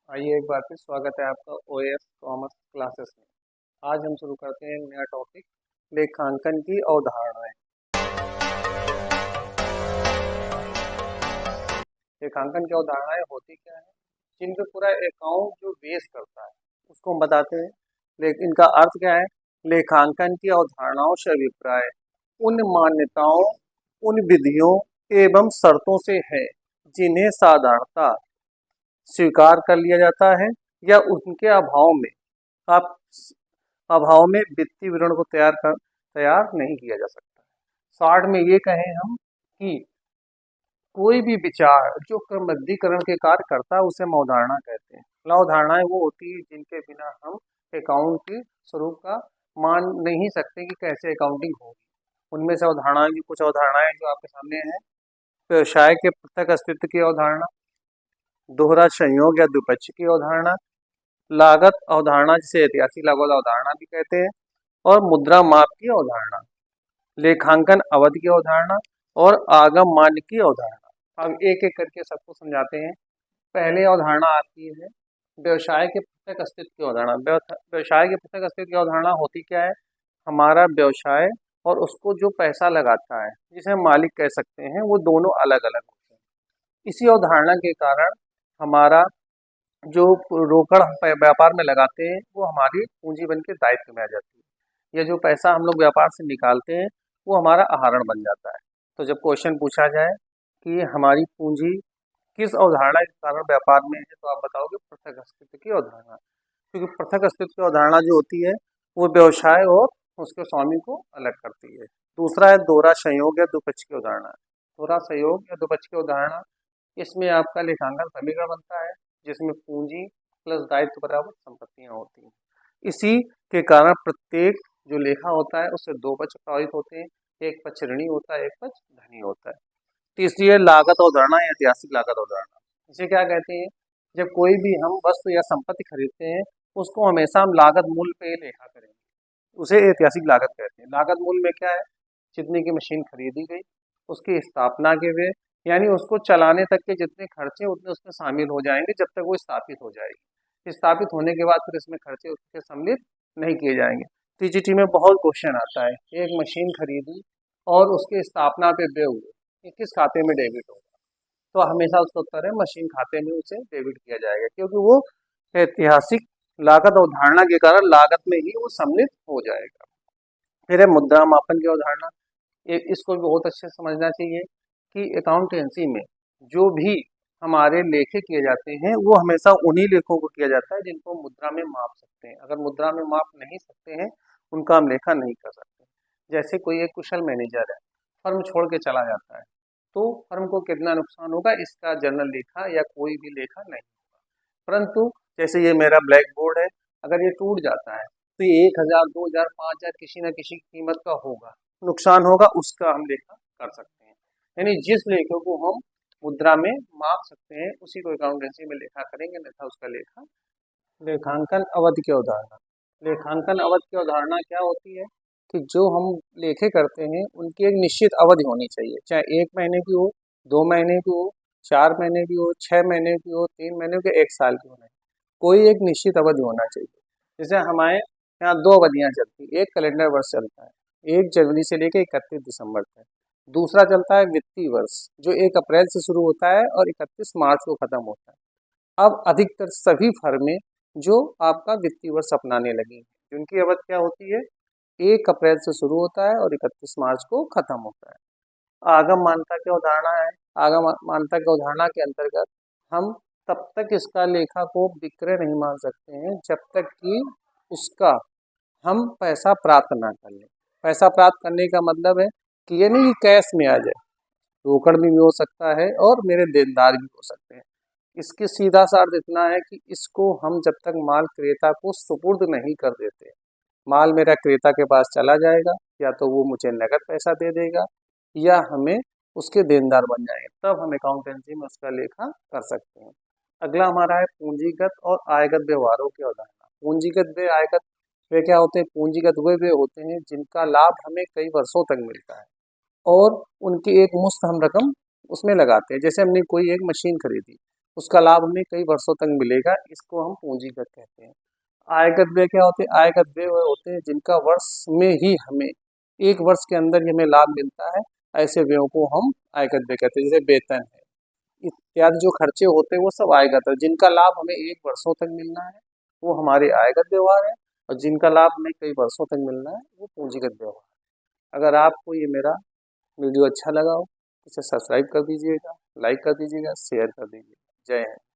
आइए एक बार फिर स्वागत है आपका ओएस कॉमर्स क्लासेस में। आज हम शुरू करते हैं एक नया टॉपिक, लेखांकन की अवधारणाएं। लेखांकन की अवधारणाएं होती क्या है? जिनपे पूरा अकाउंट जो बेस करता है उसको हम बताते हैं। लेकिन इनका अर्थ क्या है? लेखांकन की अवधारणाओं से अभिप्राय उन मान्यताओं, उन विधियों एवं शर्तों से है जिन्हें साधारणता स्वीकार कर लिया जाता है या उनके आप अभाव में वित्तीय विवरण को तैयार नहीं किया जा सकता। शॉर्ट में ये कहें हम कि कोई भी विचार जो क्रमबद्धीकरण के कार्य करता है उसे हम अवधारणा कहते हैं। अवधारणाएं वो होती है जिनके बिना हम अकाउंट के स्वरूप का मान नहीं सकते कि कैसे अकाउंटिंग होगी। उनमें से अवधारणाएं की कुछ अवधारणाएं जो आपके सामने है। व्यवसाय के पृथक अस्तित्व की अवधारणा, दोहरा संयोग या द्विपक्ष की अवधारणा, लागत अवधारणा जिसे ऐतिहासिक लागत अवधारणा भी कहते हैं, और मुद्रा माप की अवधारणा, लेखांकन अवधि की अवधारणा और आगम मान्य की अवधारणा। अब एक एक करके सबको समझाते हैं। पहले अवधारणा आती है व्यवसाय के पृथक अस्तित्व की अवधारणा। व्यवसाय के पृथक अस्तित्व की अवधारणा होती क्या है? हमारा व्यवसाय और उसको जो पैसा लगाता है, जिसे हम मालिक कह सकते हैं, वो दोनों अलग अलग होते हैं। इसी अवधारणा के कारण हमारा जो रोकड़ हम व्यापार में लगाते हैं वो हमारी पूंजी बन के दायित्व में आ जाती है, या जो पैसा हम लोग व्यापार से निकालते हैं वो हमारा आहरण बन जाता है। तो जब क्वेश्चन पूछा जाए कि हमारी पूंजी किस अवधारणा के कारण व्यापार में है, तो आप बताओगे पृथक अस्तित्व की अवधारणा। क्योंकि पृथक अस्तित्व की अवधारणा जो होती है वो व्यवसाय और उसके स्वामी को अलग करती है। दूसरा है दोहरा संयोग या दुपक्ष की अवधारणा। दोहरा संयोग या दुपक्ष की अवधारणा, इसमें आपका लेखांकन समीकरण बनता है जिसमें पूंजी प्लस दायित्व बराबर संपत्तियां होती हैं। इसी के कारण प्रत्येक जो लेखा होता है उससे दो पक्ष प्रभावित होते हैं, एक पक्ष ऋणी होता है, एक पक्ष धनी होता है। तीसरी है लागत अवधारणा या ऐतिहासिक लागत अवधारणा। इसे क्या कहते हैं? जब कोई भी हम वस्तु या संपत्ति खरीदते हैं उसको हमेशा हम लागत मूल्य पे लेखा करेंगे, उसे ऐतिहासिक लागत कहते हैं। लागत मूल्य में क्या है? जितने की मशीन खरीदी गई, उसकी स्थापना के वे, यानी उसको चलाने तक के जितने खर्चे उतने उसमें शामिल हो जाएंगे जब तक वो स्थापित हो जाएगी। स्थापित होने के बाद फिर इसमें खर्चे उसके सम्मिलित नहीं किए जाएंगे। टीजीटी में बहुत क्वेश्चन आता है, एक मशीन खरीदी और उसकी स्थापना पे व्यय हुए, ये किस खाते में डेबिट होगा? तो हमेशा उसका उत्तर है मशीन खाते में उसे डेबिट किया जाएगा, क्योंकि वो ऐतिहासिक लागत अवधारणा के कारण लागत में ही वो सम्मिलित हो जाएगा। फिर है मुद्रा मापन की अवधारणा। इसको भी बहुत अच्छे से समझना चाहिए कि अकाउंटेंसी में जो भी हमारे लेखे किए जाते हैं वो हमेशा उन्हीं लेखों को किया जाता है जिनको मुद्रा में माप सकते हैं। अगर मुद्रा में माप नहीं सकते हैं उनका हम लेखा नहीं कर सकते। जैसे कोई एक कुशल मैनेजर है, फर्म छोड़ के चला जाता है, तो फर्म को कितना नुकसान होगा इसका जनरल लेखा या कोई भी लेखा नहीं होगा। परंतु जैसे ये मेरा ब्लैक बोर्ड है, अगर ये टूट जाता है तो ये 1,000, 2,000, 5,000 किसी न किसी कीमत का होगा, नुकसान होगा, उसका हम लेखा कर सकते हैं। यानी जिस लेखे को हम मुद्रा में माप सकते हैं उसी को अकाउंटेंसी में लेखा करेंगे, अन्यथा उसका लेखा। लेखांकन अवधि की अवधारणा। लेखांकन अवधि की अवधारणा क्या होती है कि जो हम लेखे करते हैं उनकी एक निश्चित अवधि होनी चाहिए, चाहे 1 महीने की हो, 2 महीने की हो, 4 महीने की हो, 6 महीने की हो, 3 महीने की, 1 साल की होना, कोई एक निश्चित अवधि होना चाहिए। जैसे हमारे यहाँ दो अवधियाँ चलती, एक कैलेंडर वर्ष चलता है 1 जनवरी से लेकर 31 दिसंबर तक। दूसरा चलता है वित्तीय वर्ष जो 1 अप्रैल से शुरू होता है और 31 मार्च को खत्म होता है। अब अधिकतर सभी फर्में जो आपका वित्तीय वर्ष अपनाने लगी हैं, जिनकी अवधि क्या होती है? 1 अप्रैल से शुरू होता है और 31 मार्च को खत्म होता है। आगम मान्यता की अवधारणा है। आगम मान्यता की अवधारणा के अंतर्गत हम तब तक इसका लेखा को विक्रय नहीं मान सकते हैं जब तक कि उसका हम पैसा प्राप्त ना कर लें। पैसा प्राप्त करने का मतलब है कि ये नहीं कि कैश में आ जाए, रोकड़ में भी हो सकता है और मेरे देनदार भी हो सकते हैं। इसकी सीधा सा अर्थ इतना है कि इसको हम जब तक माल क्रेता को सुपुर्द नहीं कर देते, माल मेरा क्रेता के पास चला जाएगा, या तो वो मुझे नकद पैसा दे देगा या हमें उसके देनदार बन जाएंगे, तब हम अकाउंटेंसी में उसका लेखा कर सकते हैं। अगला हमारा है पूंजीगत और आयगत व्यवहारों की अवधारणा। पूंजीगत व्यय, आयगत वे क्या होते हैं? पूंजीगत वे होते हैं जिनका लाभ हमें कई वर्षों तक मिलता है और उनकी एक मुश्त हम रकम उसमें लगाते हैं। जैसे हमने कोई एक मशीन खरीदी, उसका लाभ हमें कई वर्षों तक मिलेगा, इसको हम पूंजीगत कहते हैं। आयगत व्यय क्या होते हैं? आयगत व्यय वह होते हैं जिनका वर्ष में ही हमें, एक वर्ष के अंदर ही हमें लाभ मिलता है, ऐसे व्ययों को हम आयगत व्यय कहते हैं। जैसे वेतन है इत्यादि जो खर्चे होते हैं वो सब आयगत है। जिनका लाभ हमें एक वर्षों तक मिलना है वो हमारे आयगत व्यवहार है, और जिनका लाभ हमें कई वर्षों तक मिलना है वो पूंजीगत व्यवहार है। अगर आपको ये मेरा वीडियो अच्छा लगा हो तो इसे सब्सक्राइब कर दीजिएगा, लाइक कर दीजिएगा, शेयर कर दीजिएगा। जय हिंद।